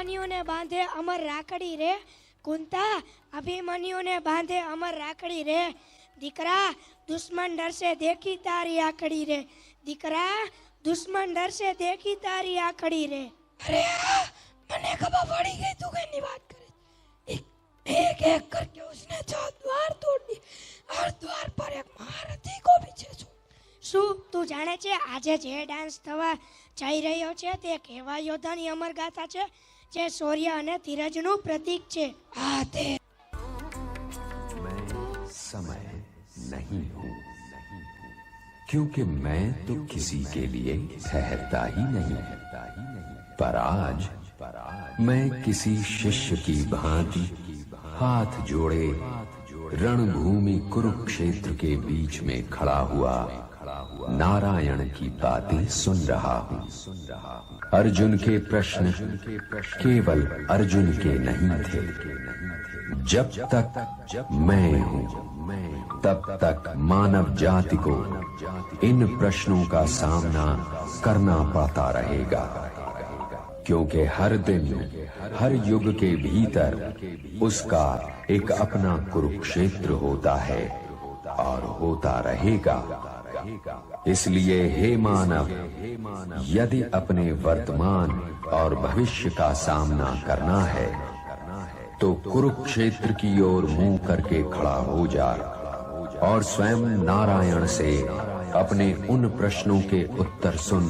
अभिमन्यु ने बांधे अमर राखड़ी रे। कुंता अभिमन्यु ने बांधे अमर राखड़ी रे। दीकरा दुश्मन डर से देखी तारी आखड़ी रे। दीकरा दुश्मन डर से देखी तारी आखड़ी रे। अरे मने खबर पड़ी गई तू कहीं बात करे। एक एक करके उसने 4 द्वार तोड़ दी और द्वार पर एक महारथी को पीछे શું તું જાણે છે આજે જે ડાન્સ થવા જઈ રહ્યો છે તે કેવા યોદ્ધાની અમર ગાથા છે જે શૌર્ય અને ધીરજનું પ્રતીક છે? હા તે मैं समय नहीं हूँ, क्योंकि मैं तो किसी के लिए ठहरता ही नहीं। पर आज मैं किसी शिष्य की भांति हाथ जोड़े रणभूमि कुरुक्षेत्र के बीच में खड़ा हुआ नारायण की बातें सुन रहा हूँ। अर्जुन के प्रश्न केवल अर्जुन के नहीं थे। जब तक मैं हूँ तब तक मानव जाति को इन प्रश्नों का सामना करना पड़ता रहेगा, क्योंकि हर दिन हर युग के भीतर उसका एक अपना कुरुक्षेत्र होता है और होता रहेगा। इसलिए हे मानव, यदि अपने वर्तमान और भविष्य का सामना करना है तो कुरुक्षेत्र की ओर मुंह करके खड़ा हो जा और स्वयं नारायण से अपने उन प्रश्नों के उत्तर सुन।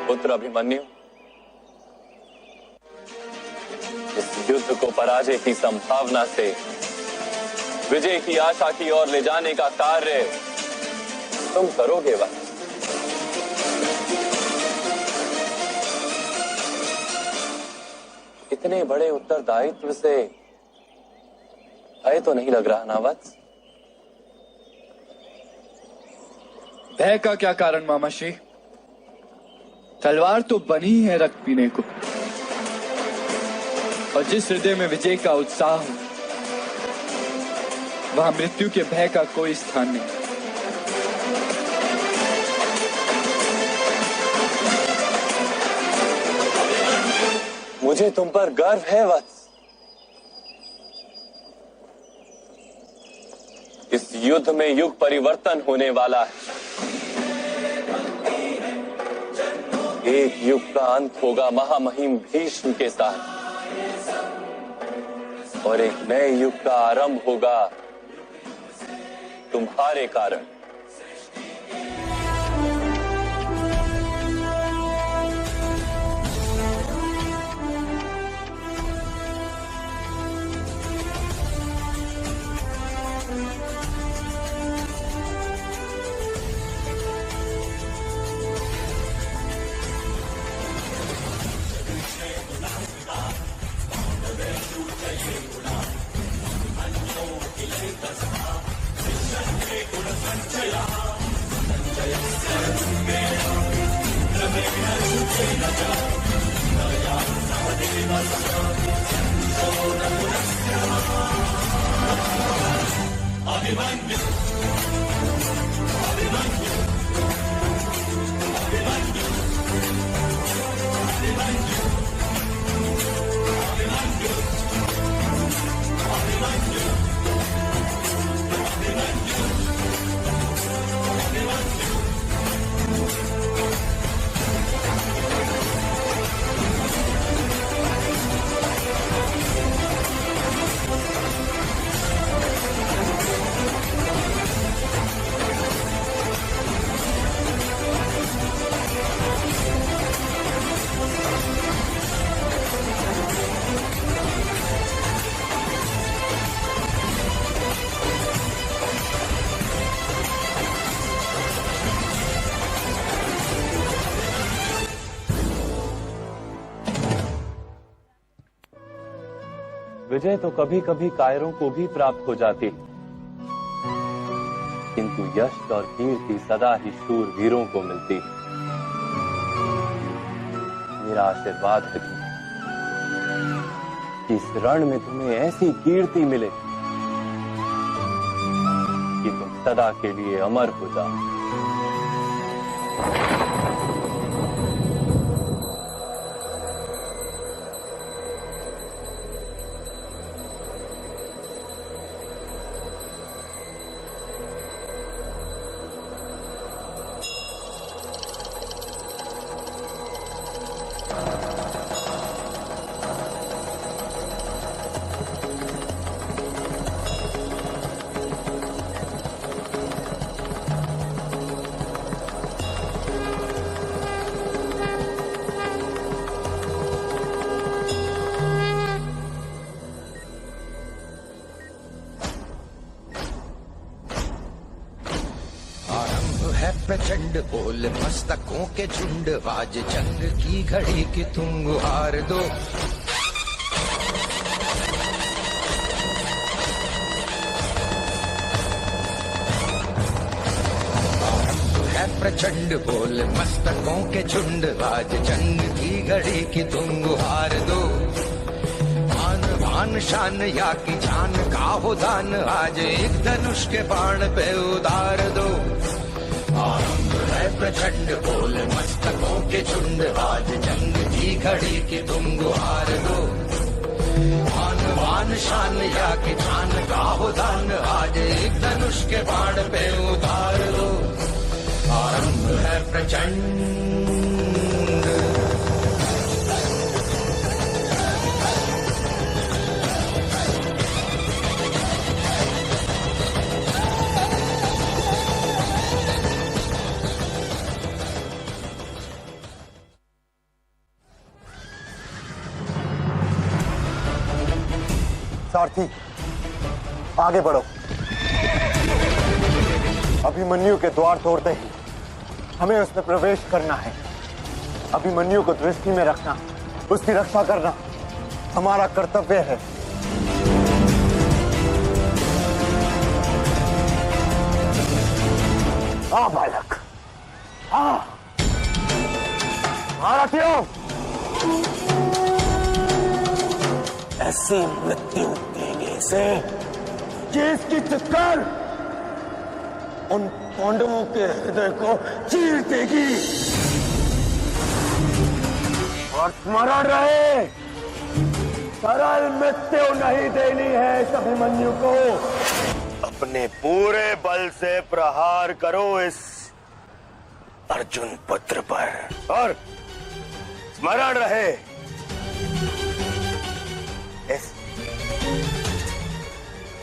पुत्र अभिमन्यु, इस युद्ध को पराजय की संभावना से विजय की आशा की ओर ले जाने का कार्य तुम करोगे वह। इतने बड़े उत्तरदायित्व से भय तो नहीं लग रहा ना वत्स? भय का क्या कारण मामाश्री? तलवार तो बनी है रक्त पीने को, और जिस हृदय में विजय का उत्साह हो वहां मृत्यु के भय का कोई स्थान नहीं। मुझे तुम पर गर्व है वत्स। इस युद्ध में युग परिवर्तन होने वाला है। एक युग का अंत होगा महामहिम भीष्म के साथ, और एक नए युग का आरंभ होगा तुम्हारे कारण। विजय तो कभी कभी कायरों को भी प्राप्त हो जाती, किंतु यश और कीर्ति सदा ही शूर वीरों को मिलती। मेरा आशीर्वाद है कि इस रण में तुम्हें ऐसी कीर्ति मिले कि तुम सदा के लिए अमर हो जाओ। प्रचंड बोल मस्तकों के झुंड, आज जंग की घड़ी की तुम गुहार दो। है प्रचंड बोल मस्तकों के झुंड, आज जंग की घड़ी की तुम गुहार दो। आन बान शान या की जान का हो दान, आज एक धनुष के बाण पे उतार दो। आरंभ है प्रचंड बोल मस्तकों के झुंड, आज जंग की घड़ी की तुम गुहार दो। आन बान शान या की जान का हो दान, आज एक धनुष के बाण पे उतार दो। आरंभ है प्रचंड। सारथी, आगे बढ़ो। अभिमन्यु के द्वार तोड़ते ही हमें उसमें प्रवेश करना है। अभिमन्यु को दृष्टि में रखना, उसकी रक्षा करना हमारा कर्तव्य है। हाँ बालक, हाँ महारथियों, ऐसी मृत्यु देने से कि इसकी चित्कार उन पांडवों के हृदय को चीर देगी। और स्मरण रहे, सरल मृत्यु नहीं देनी है इस अभिमन्यु को। अपने पूरे बल से प्रहार करो इस अर्जुन पुत्र पर। और स्मरण रहे,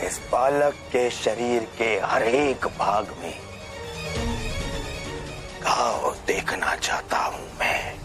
इस बालक के शरीर के हर एक भाग में घाव देखना चाहता हूं मैं।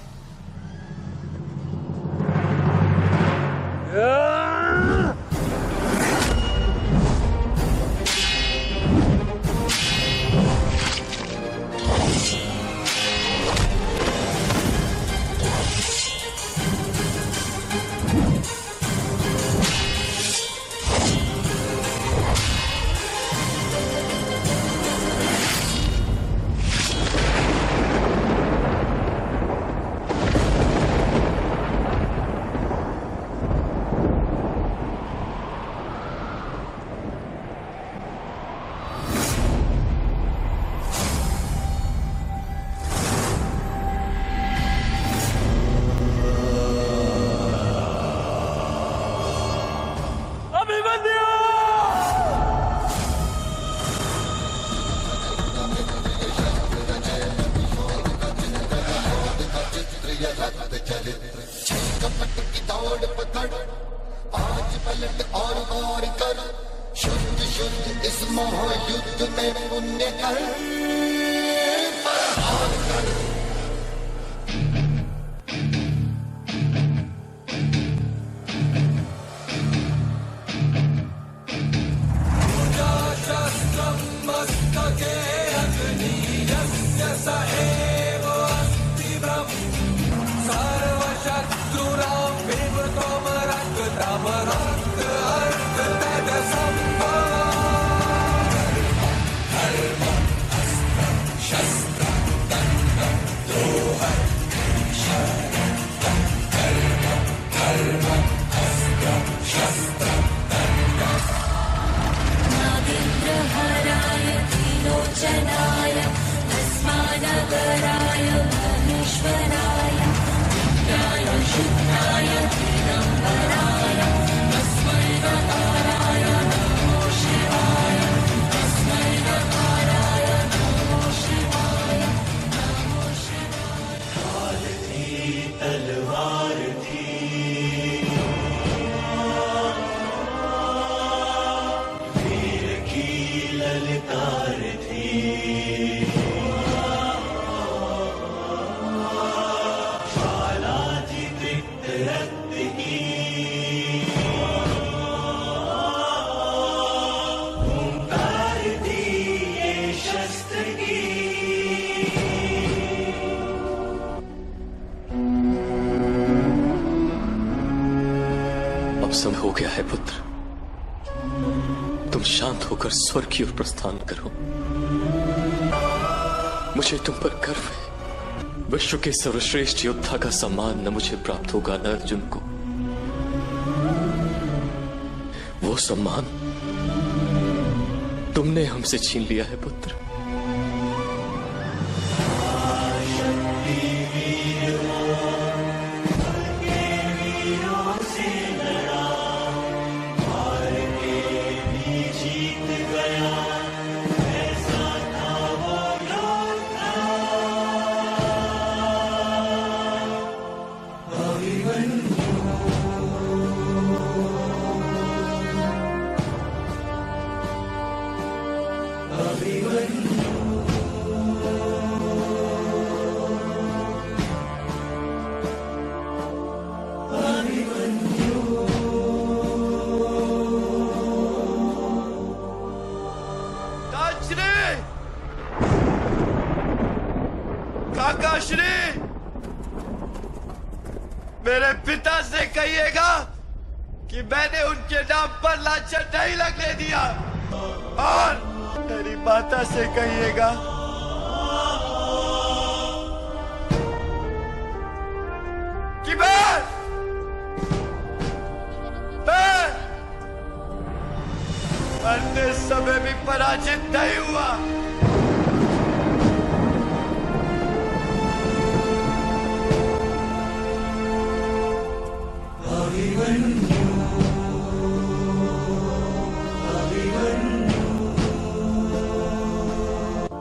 और कर, शुद्ध शुद्ध इस महायुद्ध में पुण्य कर, प्रहार कर। समय हो गया है पुत्र, तुम शांत होकर स्वर्ग की ओर प्रस्थान करो। मुझे तुम पर गर्व है। विश्व के सर्वश्रेष्ठ योद्धा का सम्मान न मुझे प्राप्त होगा न अर्जुन को। वो सम्मान तुमने हमसे छीन लिया है पुत्र। काकाश्री, मेरे पिता से कहिएगा कि मैंने उनके नाम पर लांछन नहीं लगने दिया, और मेरी माता से कहिएगा कि मैं मरते समय भी पराजित नहीं हुआ। अभिमन्यु